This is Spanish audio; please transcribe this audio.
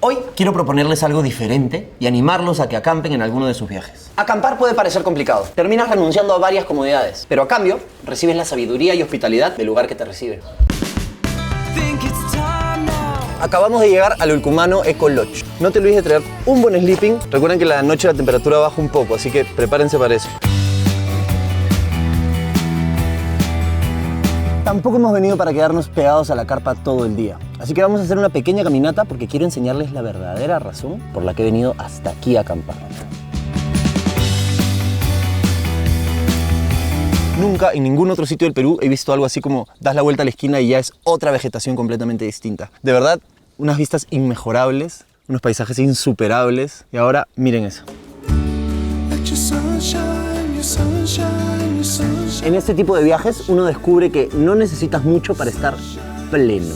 Hoy quiero proponerles algo diferente y animarlos a que acampen en alguno de sus viajes. Acampar puede parecer complicado. Terminas renunciando a varias comodidades, pero a cambio recibes la sabiduría y hospitalidad del lugar que te recibe. Acabamos de llegar al Ulcumano Eco Lodge. No te olvides de traer un buen sleeping. Recuerden que la noche la temperatura baja un poco, así que prepárense para eso. Tampoco hemos venido para quedarnos pegados a la carpa todo el día. Así que vamos a hacer una pequeña caminata porque quiero enseñarles la verdadera razón por la que he venido hasta aquí a acampar. Nunca en ningún otro sitio del Perú he visto algo así como das la vuelta a la esquina y ya es otra vegetación completamente distinta. De verdad, unas vistas inmejorables, unos paisajes insuperables. Y ahora, miren eso. En este tipo de viajes uno descubre que no necesitas mucho para estar pleno.